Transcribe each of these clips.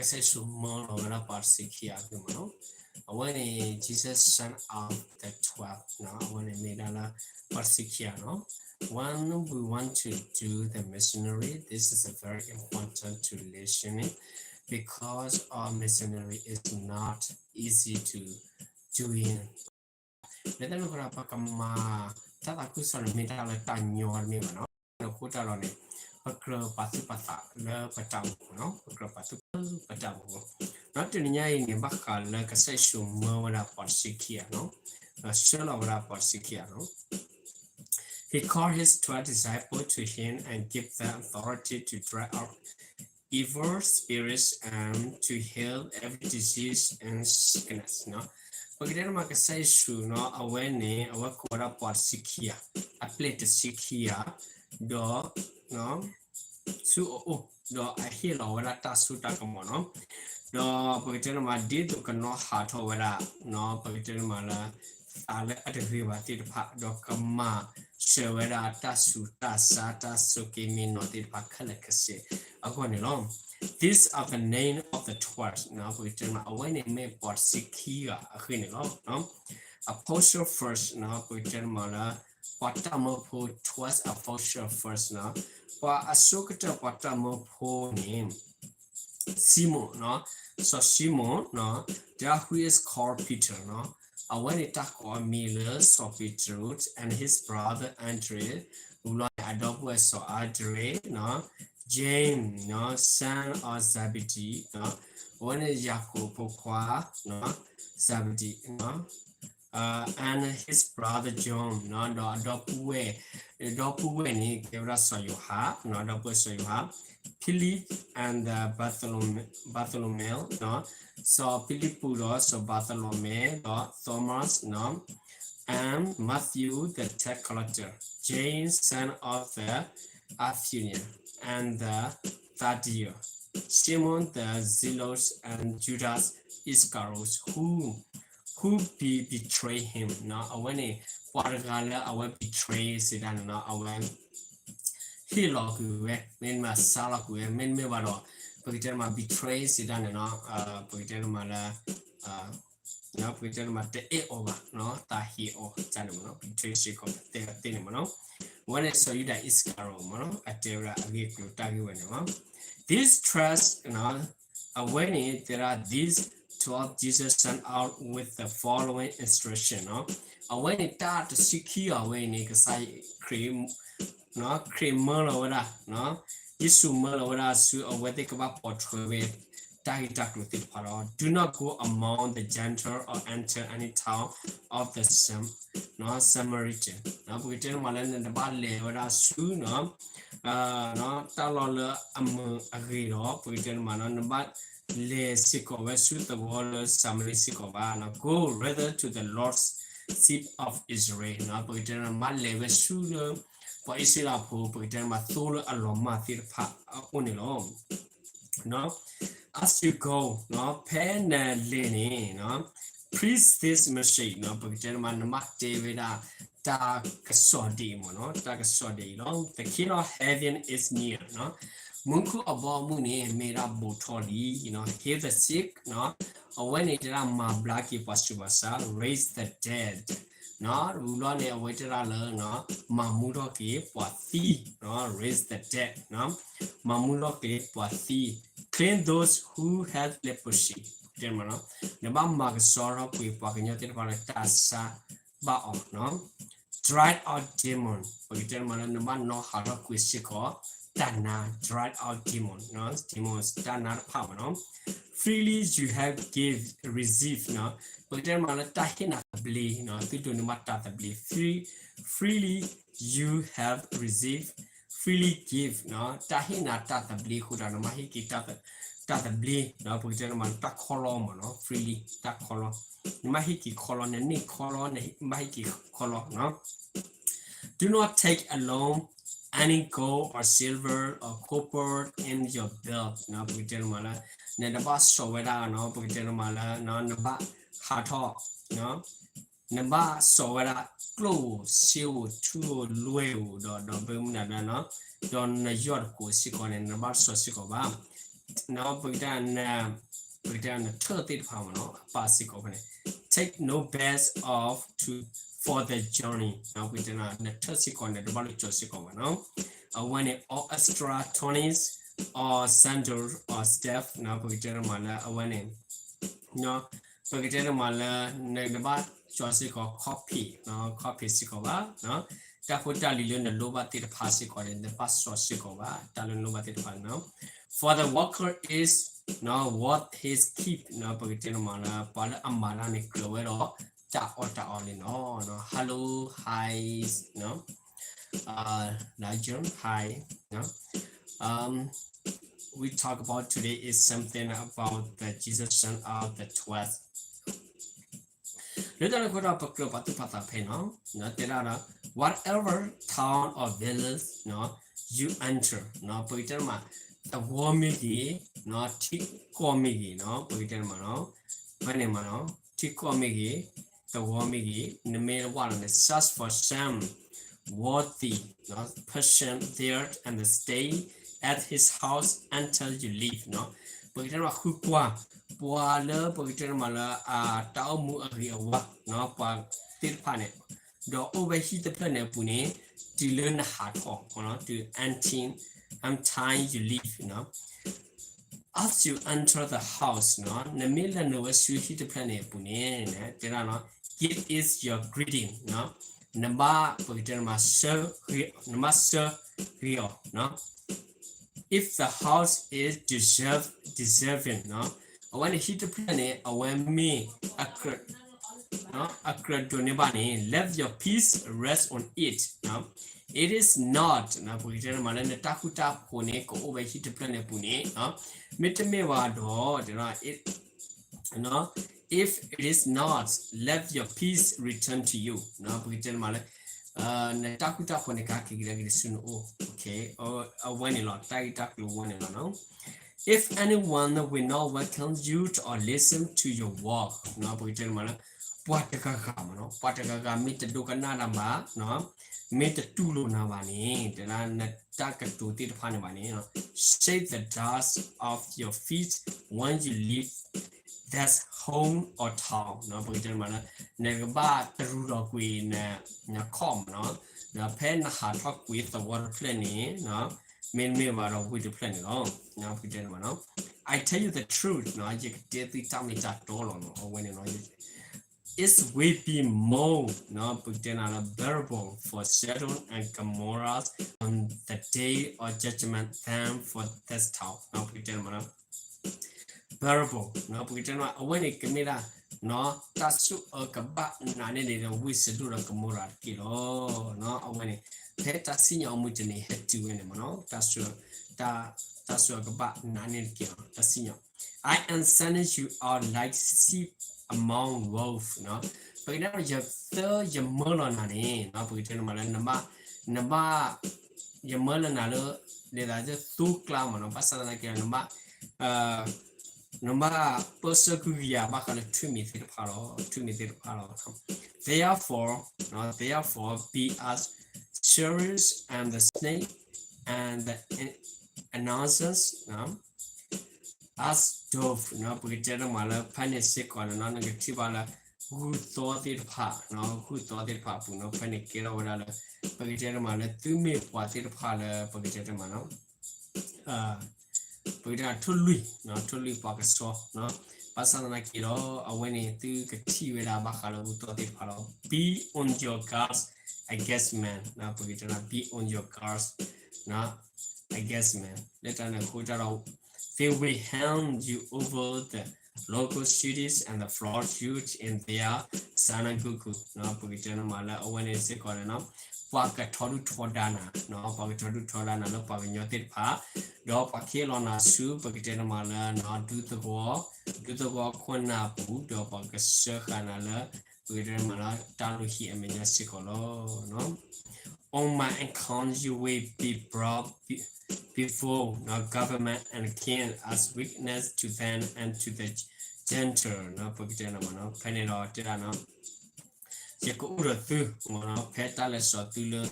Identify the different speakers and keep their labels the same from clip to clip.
Speaker 1: say sumo or parsikia, when Jesus sent out the 12, no, when he made a parsikia, no. When we want to do the missionary, this is a very important to listening because our missionary is not easy to do in. Let them go up a ma, Tatakusan metal tan your name, no, put on it. A crow patupata, love patam, no, a crow patam. Not to Nya in Baka like a session more for Sikia, no, a shell of for Sikia, no. He called his 12 disciples to him and gave them authority to drive out evil spirits and to heal every disease and sickness. No, pagkatapos makasayso no awene awak wala por sikia a plate sikia do no su do a hilo wala ta su ta kamo no do pagkatapos ma dito kano hato wala no pagkatapos mala ale adriba ti pa do kama shewera ta su ta sa ta su kimi no ti pa kala kasi ako ni long. These are the name of the 12. Now we turn away name for Sikia. No, apostle first. Now we turn mala. Patamo twice apostle first. Now, for a sokata patamo name Simon. No, so Simon. No, there who is called Peter. No, when it talk on Miller, so Peter and his brother Andre, who like adopt so Andre. No. James, no, son of Zebedee, no, one is Jacob, no, Zebedee, no, and his brother John, no, twelwe, ni kevra so you have, no, twelwe so you have, Philip and Bartholomew, no, so Philip so Bartholomew, no, Thomas, no, and Matthew the tax collector, James, son of the Athenian, and the Thaddeus, Simon the Zealous, and Judas Iscariot, who betray him. Now, when he our betray Sidan, now our he lock men ma salak men me varo, pagkatapos betray Sidan, pagkatapos no, pagkatapos te over, no, tahi o chanamo, betray Sikon, te no. When I saw you that is Carol, Atera Agik, this trust, when there are these 12 Jesus sent out with the following instruction, when it start to secure when it say cream, no, cream murder, no, issue murder, so or whether they come up or twelwe. Do not go among the gentle or enter any town of the Samaritan. Now we tell Malan and the Bale or soon, no, Talola among a real, we tell Malan but Le Sikova suit the water Samari Sikova. Now go rather to the Lord's seat of Israel. Now we tell Malay soon, for Israel, we tell Mathula Aloma Thirpa Unilom. No. As you go, no, pen and linen, no, preach this message, no, but gentleman, Mark David, dark sodi, no, dark sodi, no, the king of heaven is near, no, Munku about Muni made up Botoli, heal the sick, no, or when it ma blacky pasubasa, raise the dead, no, Rulone awaited a learn, no, Mamudoki, Pati, no, raise the dead, no, Mamudoki, Pati. Clean those who have leprosy. The Mamma sorrow with Paganyotin Tasa Bao, no? Dried out demon. For the German, the man no how to quisico, Dana, dried out demon, no? Demons, Dana power, no? Freely you have received, no? But the German, Tahina blee, no? You do not believe. Freely you have received. Freely give, no, Tahina tata blee, who are mahiki tata blee, no, put tak column, no, freely tak column, mahiki colon and nick colon, mahiki colon, no. Do not take alone any gold or silver or copper in your belt, no, put Nedaba soweda, no, put no, naba hato, no, naba soweda. Close, seal, two, low, the boom, no, don Yorko, Sikon and the Barso Sikova. now Britain third power no passing over take no best off to for the journey now we did not third on the double choice no when it all extra 20s or sandal or step now Britain mala when it no Britain mala negabat choice copy no copy sikova no Dakota loba the passing in the past or sikova talon loba the for the worker is now what his keep no Britain mala pala amala ni clovero ta or no hello hi no Nigel hi no we talk about today is something about the Jesus son of the 12th. Little good up a club at the pata no whatever town or village no you enter no Britain the warmigi no tikomigi no Britain no Panamano tikomigi the warmigi in the main one and search for some worthy no person there and stay at his house until you leave no Britain who qua boiler Britain mala tao mu wa no pa tit planet do overheat the planet pune to learn hard no to time you leave as you enter the house no the middle no you hit the planet pune no it is your greeting no number Britain master real no if the house is deserving no when hit the planet when me let your peace rest on it no it is not na Britain malana takuta pone ko over hit the planet pune no mitmewa do it no if it is not let your peace return to you no Britain malana takuta pone ka kigiragiri sun okay or when a lot no if anyone will not welcome you or listen to your work no Britain malana Pataka meet the Dukanada no meet the Tulu Navani, the Takatu Tit Panavani, shake the dust off your feet when you leave that's home or town, no Britain Mana, Negaba, the Rudolph Queen, Nakom, no, the pen hard talk with the water plenty, no, mean me with the plenty, no, Britain Mana. I tell you the truth, no, you did the tummy that door or when you know it will be more no bearable for Sodom and Gomorrah on the day of judgment than for this town. No bearable. No when it comes no tasu or kaba nani we do the Gomorrah kilo no when it peta senior mutiny head to win no tasu kaba nani kilo tasino. I am sending you out like sheep among wolves no but now you third your melon no Britain malan namba your melon they are just two clown no pasal like namba persecuya bakal 2 meter palo therefore be as serious and the snake and the announcers no as dove no Britain mala panic on non negative who thought it no panic wala Britain mala to me what it pala Britain mano Britain totally Pakistan no pasana kilo away to Katiwela Bakalo thought it palo be on your guards I guess man now Britain be on your guards no I guess man let an they will hand you over the local cities and the flood huge in their Sanaguku. No, Pagitana Mala, when it's a corner, Paka Todu Todana, no, Pagatodu Todana, no Paginoted Pa, do Pakil on a soup, Pagitana Mala, no, do the war, Quanapu, do Pagasakana, Pagitana Mala, Tanuhi, and Minasicolo, no. On my account, you will be brought before no government and king as witness to them and to the gentle no Pagitana no Penelo Tirano. Yakura thu no petale so tulu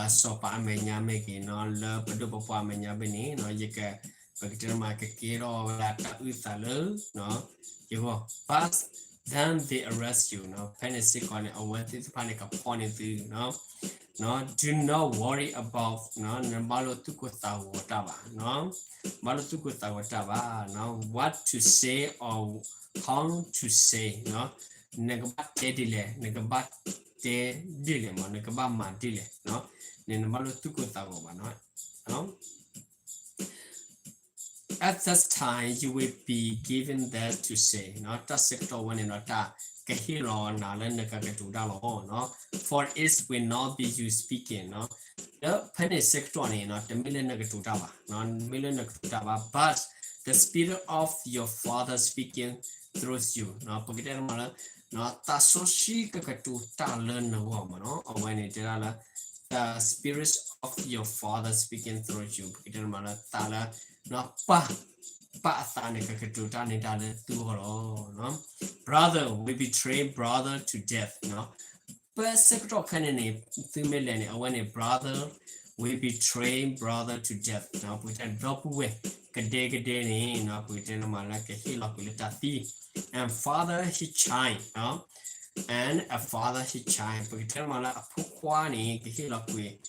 Speaker 1: sopa menya making no la padupa menya beni no yaka Pagkatama kakiro wala utalo, no? You go fast, then they arrest you, no? Panic on it, or what is panic upon it, no? No, do not worry about no malo tukuta whatever, no? Malo tukuta whatever, no? What to say or how to say, no? Nagabat dedile, nagabat de dile, mo nagabat ma dile, no? Then malo tukuta over, no? At this time, you will be given that to say, no? That's sector one in a kahiro na no, for it will not be you speaking, no. The penny sector no, the million negatudaba, non million negatudaba, but the spirit of your father speaking through you, no, forget mala, no, tasoshi kakatuta learn the woman, no, or when it the spirit of your father speaking through you, forget mala tala, no, brother we betray brother to death, no? But sector penny female when a brother we betray brother to death. Now put a drop away. Kadegade now put in a malaka hilapilitati. And father he chime, no? And a father he chime. Put a mala pukwani hilapwe.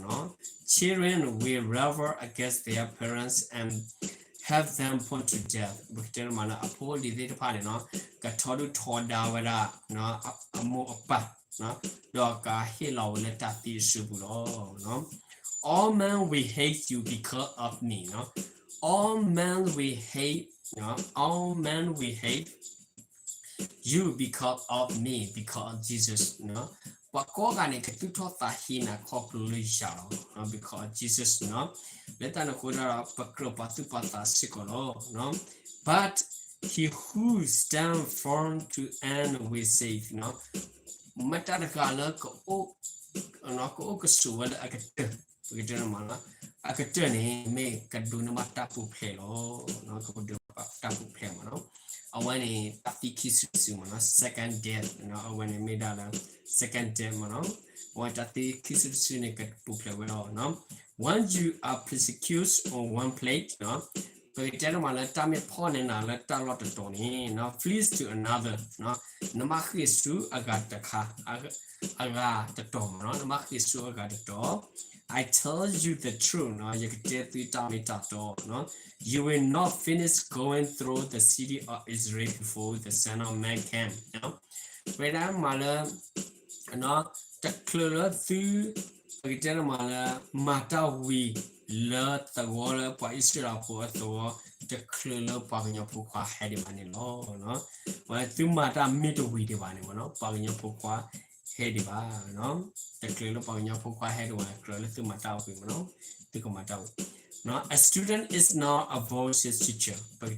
Speaker 1: No? Children will revel against their parents and have them put to death. Bukter mana apol di the party, no? Gatodu Todawada, no? Amo apa, no? Doka hilo letati subulo, no? All men will hate you because of me, no? All men will hate, no? All men will hate you because of me, because Jesus, no? Wakogani katuta hina kopulu shao, because Jesus, no? Let an akura pakro patupata sikolo, no? But he who stand firm to end will save, no? Matarkala ko no ko suwal akate, pagdana akatani me kaduna matapu plelo, no ko tapu plemo, no? When a tapi kisu, second death, you know, when a made a second death, you know, what at the kisu syndicate book level, no? Once you are persecuted on one plate, no? But gentlemen, let time upon and let that lot of Tony, no, flees to another, no? Namakis to I got the car, I got the door, no? Namakis to I got the door. I tell you the truth, no, you can get the door, no. You will not finish going through the city of Israel before the Son of Man came, you know. When I'm mala, no, the clear through the mala, mata we learn the water by Israel for the clear pagina pukwa had him law, no. When through mata middle we divine, no, pagina pukwa. No, the clear pagina pukwa head one, clear through mata, no, to come out. No, a student is not above his teacher. But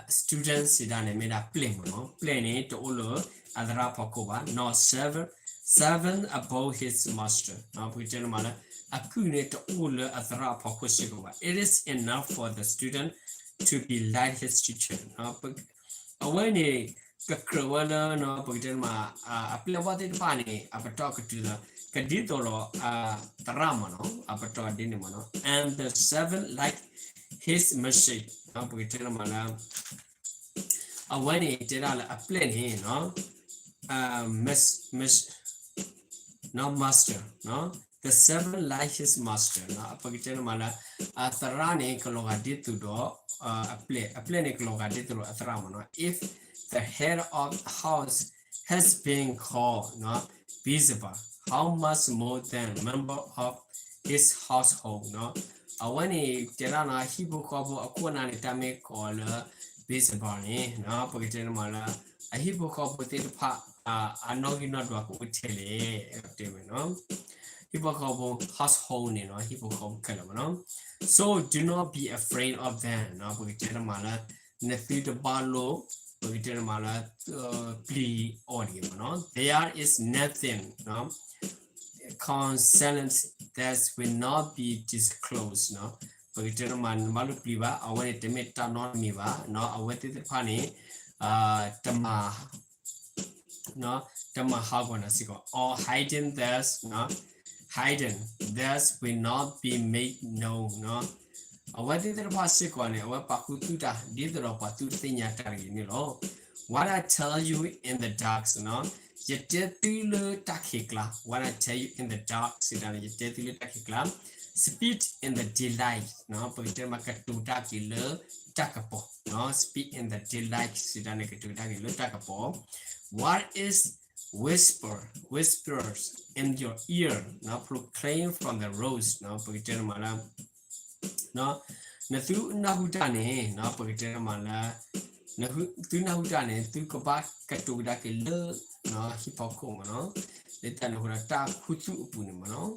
Speaker 1: students sit down and made a plane, no, plane to all other Pakova, no seven above his master. Now, we tell mother, a cunate to all other Pakosika. It is enough for the student to be like his teacher. Now, when a Kakrowala, no, Pagdema, a play what it funny, a talk to the Kaditolo Taramano, Apato Dinimano, and the seven like his message, no, when he did a plane, no, no master, no, the seven like his master, no, Apagitanamala, a Tarani Kologaditudo, a plane Kologadito, a Taramano, if the head of the house has been called, no, visible. How much more than member of his household, no? When he tirana hibu kobo akuna ni tame call visible, no? Porque mala a hibu kobo te pa a no you not work with tele, no? Hibu kobo household, no? Hibu kobo kalam, no? So do not be afraid of them, no? Porque mala nefi the balo. Plea audio, no? There is nothing, no? Consent that will not be disclosed, no? Pagkita naman malupliba, awan ito meta non miba, no? Awan ito pani, tama, no? Tama hagwana siko. Or hiding this, no? Hidden, this will not be made known, no? What did the past one? What pakuta did the patunya tarino? What I tell you in the dark, no? You did the takikla. What I tell you in the dark, sit down, you did the takikla. Speak in the delight, no? Pagkita makatuta kilo takapo, no? Speak in the delight, sit down, makatuta kilo takapo. What is whispers in your ear, no? Proclaim from the rose, no? Pagkita malam. No, na tu na hutane, no, pagkita mala, na tu na hutane, tu kaba katuda ke le, no, hipoko, no, letan hurata hutu upuni, no,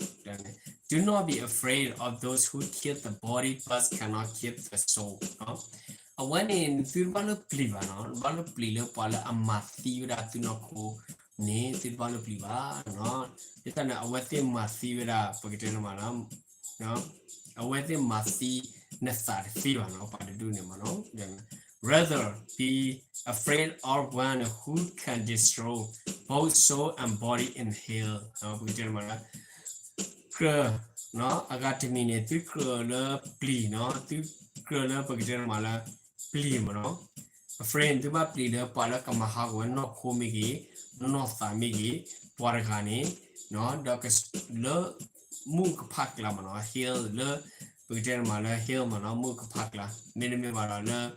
Speaker 1: do not be afraid of those who kill the body but cannot kill the soul, no. When in tu balu pliva, no, balu plilo pala amati ura tu no ko, ne, tu balu pliva, no, letan awati mati ura pagkita mala, no. Away mati nesar fever no do no rather be afraid of one who can destroy both soul and body in hell no agatini tu le pli no tu le pagiter mala pli no a friend tu ba pli le pala kamaha no komigi no samigi porgani no dokas le muk pak la mano hill le pagiter mala hill mano muk pak la minimum mala le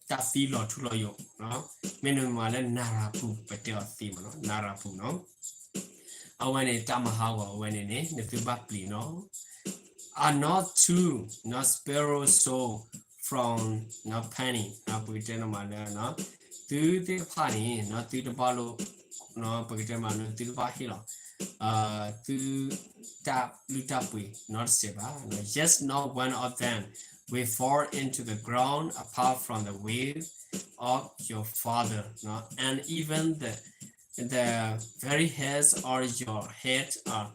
Speaker 1: ta fi lo tu lo yo no minimum mala narapu patel fi mano narapu no awane tamahawa awane ne tu bapli no are not two not sparrow so from no penny no pagiter mala no tu te pani no tu de balo no pagiter mala tu ba hilo to tap lutapui not seva no just not one of them will fall into the ground apart from the will of your father no and even the very hairs of your head are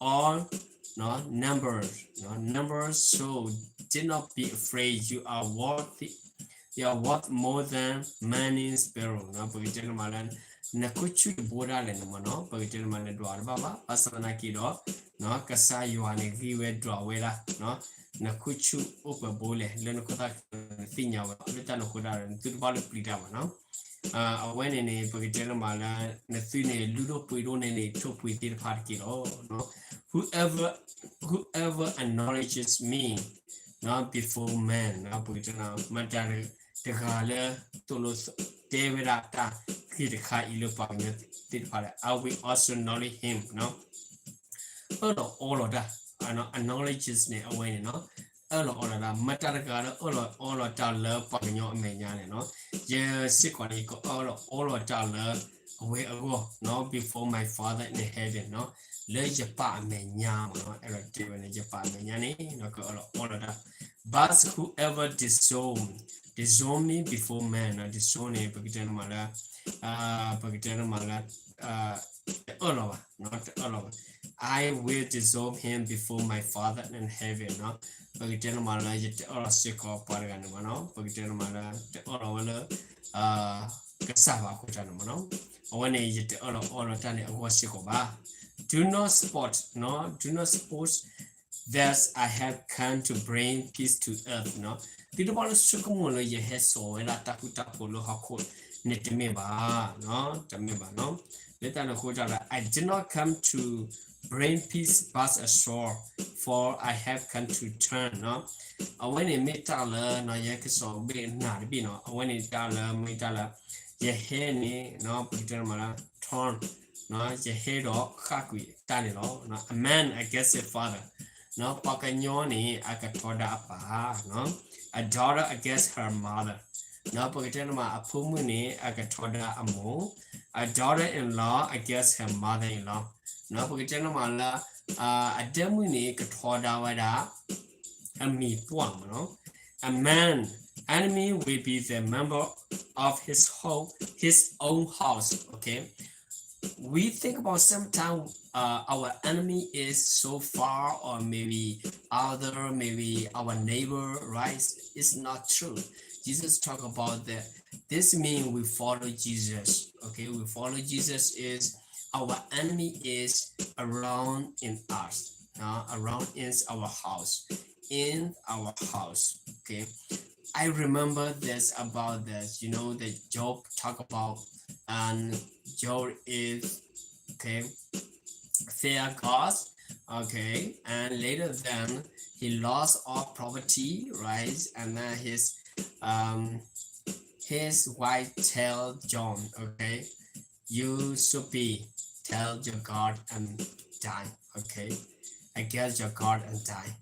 Speaker 1: all no numbers so do not be afraid you are worth more than many sparrow no porque malan na kuchu boda le no no porque malan dwar baba asana kido no kasa yuane giwe dwawe la no na kuchu opa bole le no kota tinya wa leta no koda tu ba le plida no awene ne porque malan na tune ludo puido ne chopui ti part kido no whoever acknowledges me not before man no porque na matare te gale tolos deverata kirka ilu pamya tit pare I will also acknowledge him no all of that acknowledges ne away no all of that matare gale all of that love pamya menya ne no ye sikwani ko all of that love away ago no before my father in heaven no le je pa menya no ero te ne je pa menya ne no ko all of that but whoever disown me before man disown me pagkita mala all over not all over I will disown him before my father in heaven no pagkita mala yet all siko pargan no pagkita mala all over kasaba ko tan no one yet all tan ko siko ba do not suppose that I have come to bring peace to earth no Tito palo sukumo ye heso ela taku lo hako neteme ba no leta no kojala I did not come to bring peace but a sword for I have come to turn no when it metala no ye keso be na bi no when it dala metala ye he ni no putera mala turn no ye he do khakwi tani no a man against his father no pakanyoni akatoda apa no a daughter against her mother no pagkatama apumuni akatoda amo a daughter-in-law against her mother-in-law no pagkatama la ademuni katoda wada ami puang no a man enemy will be the member of his own house okay we think about sometimes our enemy is so far or maybe our neighbor right it's not true Jesus talk about that this means we follow Jesus okay we follow Jesus is our enemy is around in us around in our house in our house. Okay, I remember this about this. You know, that Job talk about, and Job is okay, fear God. Okay, and later then he lost all property, right? And then his wife tell John, okay, you should be tell your God and die. Okay, against your God and die.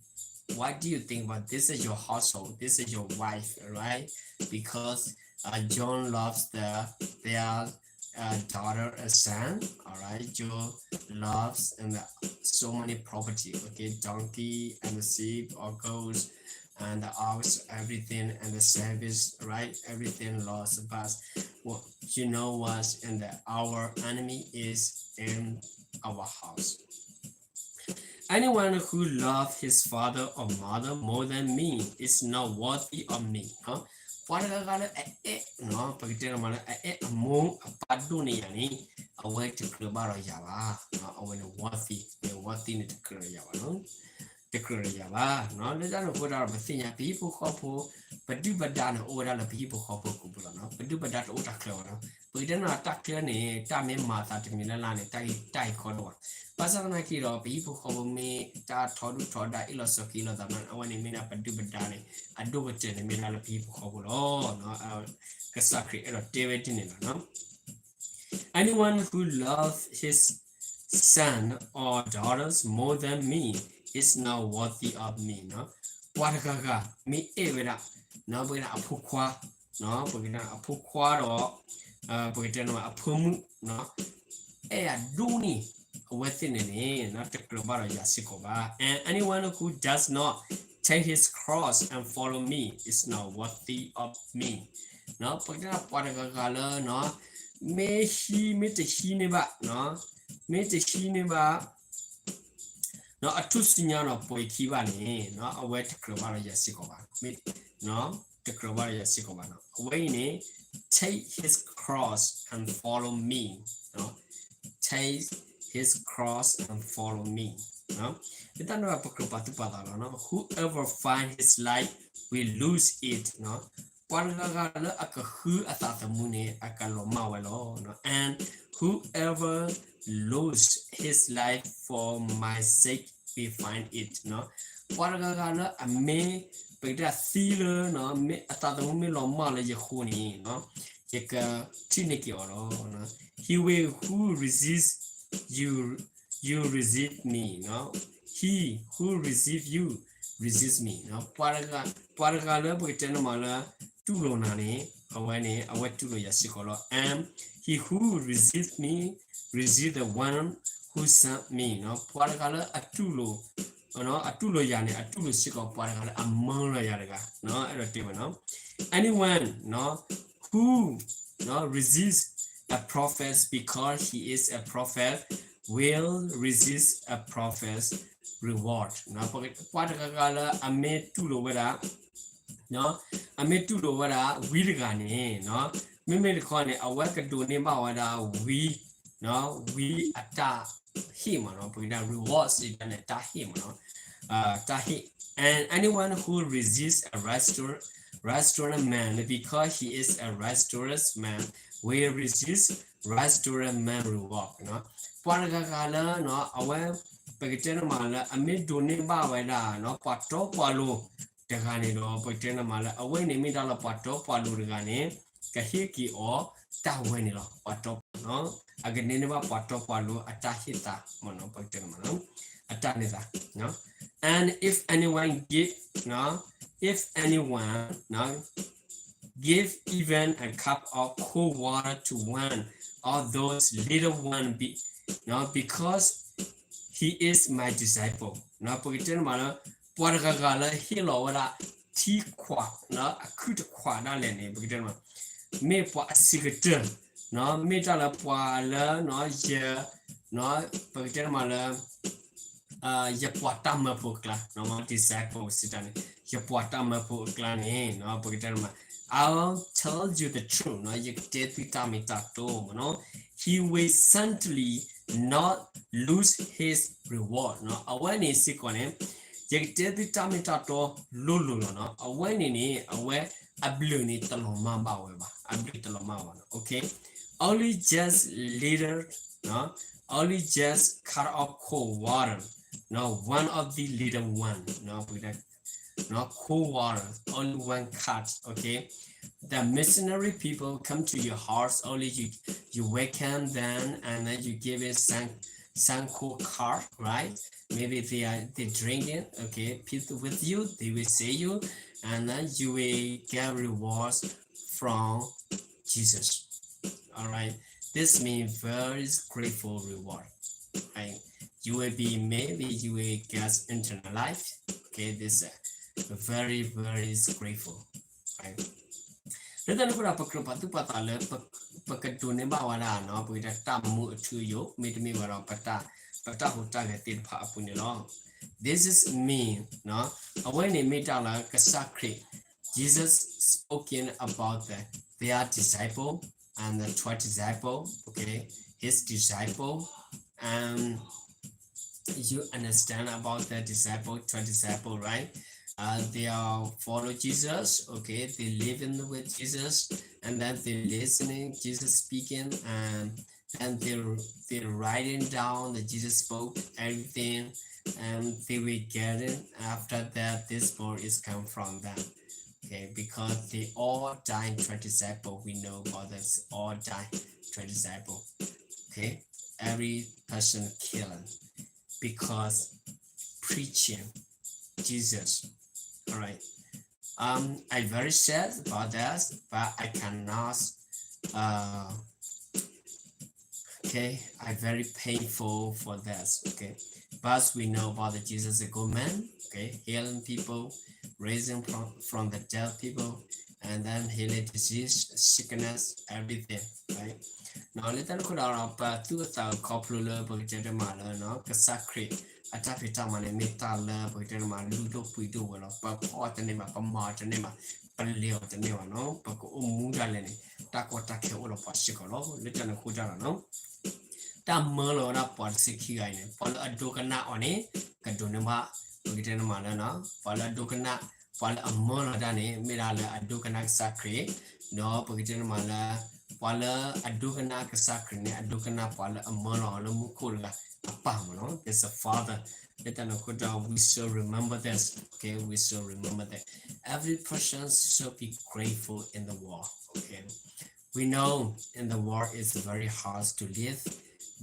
Speaker 1: What do you think about this? Is your household, this is your wife, right? Because John loves their daughter and son. All right, Joe loves and so many property. Okay, donkey and the sheep or goats and the ox, everything, and the service, right? Everything lost. But what you know was, and our enemy is in our house. Anyone who loves his father or mother more than me is not worthy of me. Huh? No, pagkitira mana mo apado ni yani away to klubaro yawa no awen worthy ni to klubaro yawa no to klubaro yawa no le jano pura basinya people kopo padu badana ora la people kopo kubula no padu badata ota klubaro pagkitira takla ni tame mata timila la ni tai kodo pasana kiro people kopo me ta thodu thoda ilosoki lo daman awani mina padu badane ado wete ni mina la people kopo lo no kasakri ero David ni no. Anyone who loves his son or daughters more than me is not worthy of me. No, Watagaga, me evera, no, but a pukwa, no, but a pukwa or a pumu, no, duni within an not the global yasikova. And anyone who does not take his cross and follow me is not worthy of me. No, but Watagaga, no. Me the he never no me the he never no a two senior boy kibani no a wet crowbar yasikova me no the crowbar yasikova no away take his cross and follow me no take his cross and follow me no kita no no whoever find his life will lose it no and whoever lose his life for my sake we find it no a me peda sealer no me me lo mala yehuni no yeka tiniki oro no he will who resist you resist me no he who receive you resist me no paragala peda mala tulo nani awani awatulo yasikolo and he who resists me resists the one who sent me no paragala atulo no atulo yani atulo siko paragala amala yaraga no erotimo no anyone no who no resists a prophet because he is a prophet will resist a prophet's reward no paragala ame tulo wera no ame tulo wara wirigane no meme kone awaka do ne ba wada we no we ata him no pina rewards it and ata him no tahi and anyone who resists a restaurant man because he is a restaurant man will resist restaurant man reward no paraga kala no awa pagitena mala ame do ne ba wada no pato palo Dagani no potena mala away ni midala pato palurigane kahiki or tawenilo pato no aganiniba pato palu atahita mono potena mano atanita no and if anyone give no if anyone no give even a cup of cold water to one of those little one be no because he is my disciple no potena mala Paragala hilo wala ti kwa na akut kwa na le ni bugden ma me po asigete no me tala po la no ye no bugden ma la ye po tam po kla no ma disciple sitani ye po tam po kla ni no bugden ma I'll tell you the truth no ye did become to no he will certainly not lose his reward no awareness sikone Yek did tamita to lulu no. When in aware a blue ni taloma baweba. A blue taloma one. Okay. Only just leader no. Only just cut off cold water. No, one of the leader one. No, with that. No cool water. Only one cut. Okay. The missionary people come to your house. Only you welcome them and then you give it some cool card, right? Maybe they drinking, okay, people with you, they will say you, and then you will get rewards from Jesus. All right, this means very grateful reward, right? You will be maybe you will get eternal life. Okay, this very grateful, right? Then put up a crop at the patale, Pakatune Bawala, no, with a tamu to you, meet me where pata, patahu targeted papunilong. This is mean, no, when they meet ala kasakri, Jesus spoken about their disciple and the 12 disciple, okay, his disciple, and you understand about the disciple, 12 disciple, right? They are follow Jesus, okay, they live in with Jesus, and then they listening Jesus speaking, and they're writing down that Jesus spoke everything, and they will get it. After that, this word is come from them, okay, because they all die in 20 disciple. We know about this, all die 20 disciple, okay, every person killing because preaching Jesus. All right. I'm very sad about that, but I cannot. Uh, okay, I'm very painful for that. Okay, but we know about the Jesus a good man. Okay, healing people, raising from the dead people, and then healing disease, sickness, everything. Right. Now let us put our two thousand couple of mala no kasakri. Atapita mane meta la porque ma ludo puido wala pa pota ne ma pa marta ne ma paleo te ne no pa ko umuda le ne takwata ke wala pa sikolo le tana ko jara no ta malo na pa sikhi ai ne pa adokana one ka done ma porque ne ma la no pa adokana pa amalo da ne mera la adokana sakre no porque ne ma la pa adokana ka sakre ne adokana pa amalo lo mukola. There's a father. We should remember this. Okay, we should remember that every person should be grateful in the war. Okay, we know in the war it's very hard to live,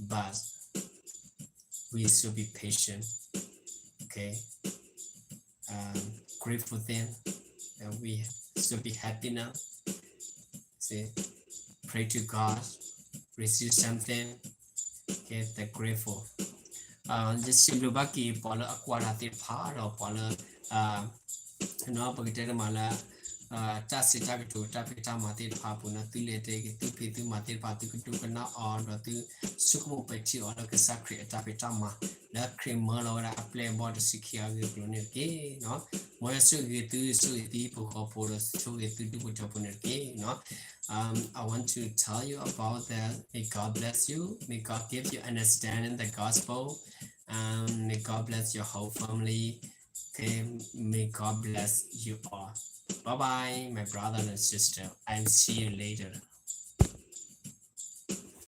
Speaker 1: but we should be patient. Okay, grateful thing, and we should be happy now. See, pray to God, receive something. Okay, they're grateful. Just simply baki pola aquarati part or pola no bagate mala tasi to tapita mati papuna tilete to pitu mati patu to kana or to sukumu peti or like a sacred tapitama la cremola or a play about the sikia glunik no more so get to so people for us to get to do with opponent no. I want to tell you about that. May God bless you. May God give you understanding the gospel. May God bless your whole family. Okay, may God bless you all. Bye bye, my brother and sister. I'll see you later.